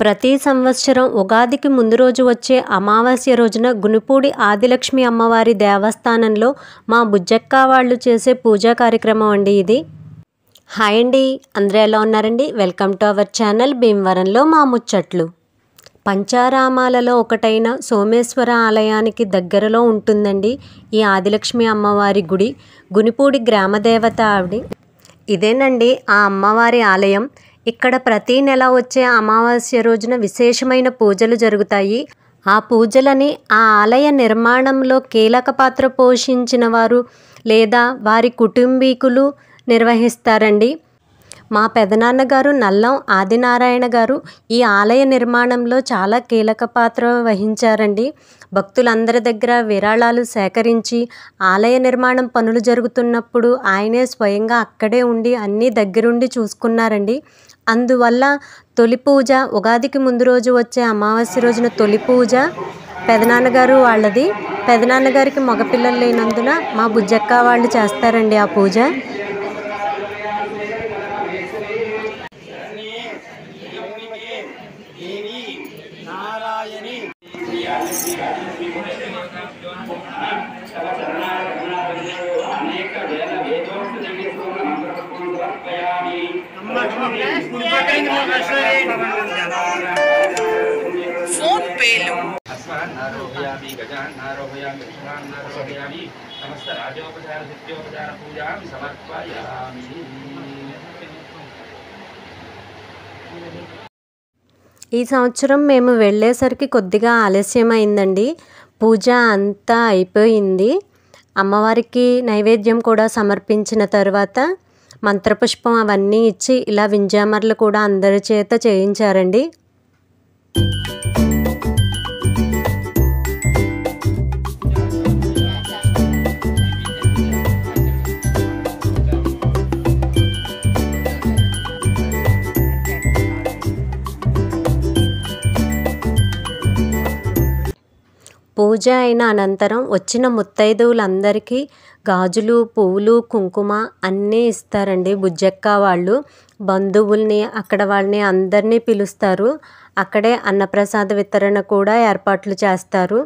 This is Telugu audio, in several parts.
ప్రతి సంవత్సరం ఉగాదికి ముందు రోజు వచ్చే అమావాస్య రోజున గునిపూడి ఆదిలక్ష్మి అమ్మవారి దేవస్థానంలో మా బుజ్జక్క వాళ్ళు చేసే పూజా కార్యక్రమం అండి ఇది. హాయ్ అండి, అందరూ ఎలా ఉన్నారండి? వెల్కమ్ టు అవర్ ఛానల్ భీమవరంలో మా ముచ్చట్లు. పంచారామాలలో ఒకటైన సోమేశ్వర ఆలయానికి దగ్గరలో ఉంటుందండి ఈ ఆదిలక్ష్మి అమ్మవారి గుడి. గునిపూడి గ్రామదేవత ఆవిడ. ఇదేనండి ఆ అమ్మవారి ఆలయం. ఇక్కడ ప్రతి నెల వచ్చే అమావాస్య రోజున విశేషమైన పూజలు జరుగుతాయి. ఆ పూజలని ఆ ఆలయ నిర్మాణంలో కీలక పాత్ర పోషించిన వారు లేదా వారి కుటుంబీకులు నిర్వహిస్తారండి. మా పెదనాన్నగారు నల్లం ఆదినారాయణ గారు ఈ ఆలయ నిర్మాణంలో చాలా కీలక పాత్ర వహించారండి. భక్తులందరి దగ్గర విరాళాలు సేకరించి ఆలయ నిర్మాణం పనులు జరుగుతున్నప్పుడు ఆయనే స్వయంగా అక్కడే ఉండి అన్నీ దగ్గరుండి చూసుకున్నారండి. అందువల్ల తొలి పూజ ఉగాదికి ముందు రోజు వచ్చే అమావాస్య రోజున తొలి పూజ పెదనాన్నగారు వాళ్ళది. పెదనాన్నగారికి మగపిల్లలు లేనందున మా బుజ్జక్క వాళ్ళు చేస్తారండి ఆ పూజ. ఫోన్ పేలు ఈ సంవత్సరం మేము వెళ్ళేసరికి కొద్దిగా ఆలస్యమైందండి. పూజ అంతా అయిపోయింది. అమ్మవారికి నైవేద్యం కూడా సమర్పించిన తర్వాత మంత్రపుష్పం అవన్నీ ఇచ్చి ఇలా వింజామర్లు కూడా అందరి చేత చేయించారండి. పూజ అయిన అనంతరం వచ్చిన ముత్తైదువులందరికీ గాజులు, పువ్వులు, కుంకుమ అన్నీ ఇస్తారండి బుజ్జక్క వాళ్ళు. బంధువుల్ని అక్కడ వాళ్ళని అందరినీ పిలుస్తారు. అక్కడే అన్నప్రసాద వితరణ కూడా ఏర్పాట్లు చేస్తారు.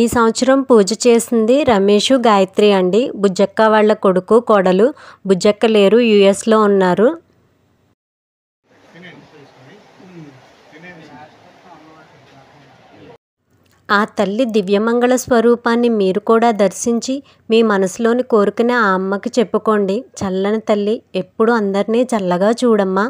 ఈ సంవత్సరం పూజ చేసింది రమేష్, గాయత్రి అండి. బుజ్జక్క వాళ్ళ కొడుకు కోడలు. బుజ్జక్క లేరు, యుఎస్లో ఉన్నారు. ఆ తల్లి దివ్యమంగళ స్వరూపాన్ని మీరు కూడా దర్శించి మీ మనసులోని కోరికని ఆ అమ్మకి చెప్పుకోండి. చల్లని తల్లి ఎప్పుడు అందరినీ చల్లగా చూడమ్మా.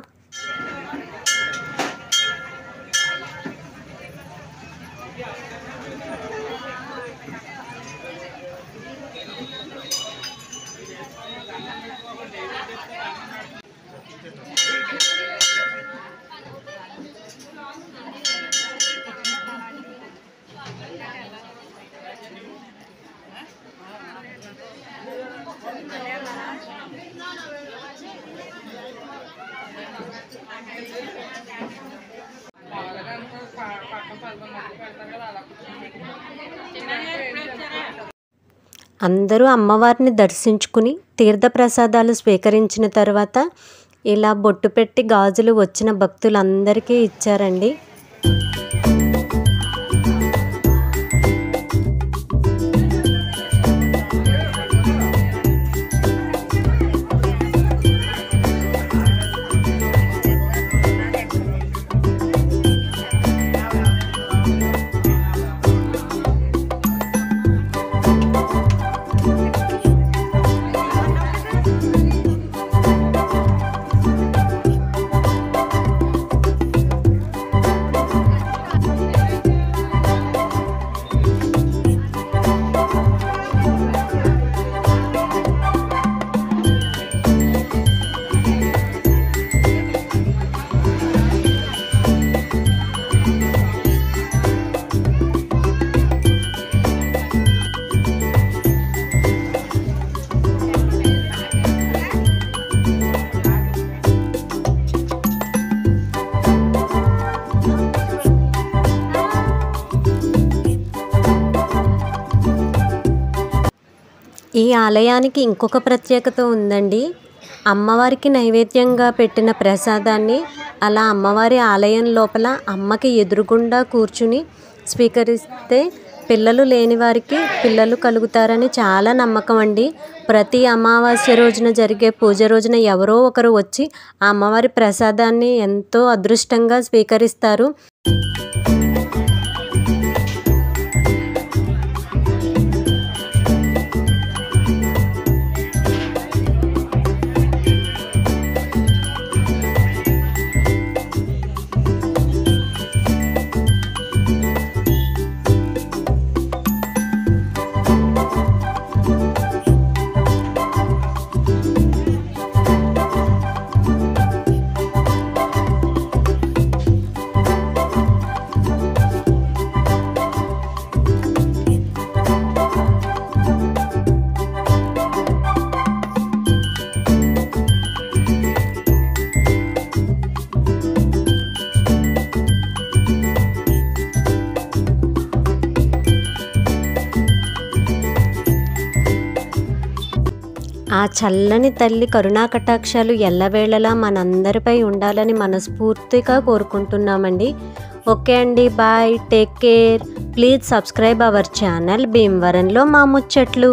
అందరూ అమ్మవారిని దర్శించుకుని తీర్థప్రసాదాలు స్వీకరించిన తర్వాత ఇలా బొట్టు పెట్టి గాజులు వచ్చిన భక్తులందరికీ ఇచ్చారండి. ఈ ఆలయానికి ఇంకొక ప్రత్యేకత ఉందండి. అమ్మవారికి నైవేద్యంగా పెట్టిన ప్రసాదాన్ని అలా అమ్మవారి ఆలయం లోపల అమ్మకి ఎదురుగుండా కూర్చుని స్వీకరిస్తే పిల్లలు లేని వారికి పిల్లలు కలుగుతారని చాలా నమ్మకం అండి. ప్రతి అమావాస్య రోజున జరిగే పూజ రోజున ఎవరో ఒకరు వచ్చి ఆ అమ్మవారి ప్రసాదాన్ని ఎంతో అదృష్టంగా స్వీకరిస్తారు. ఆ చల్లని తల్లి కరుణా కటాక్షాలు ఎల్లవేళలా మనందరిపై ఉండాలని మనస్ఫూర్తిగా కోరుకుంటున్నామండి. ఓకే అండి, bye, take care. Please subscribe our channel భీమవరంలో మా ముచ్చట్లు.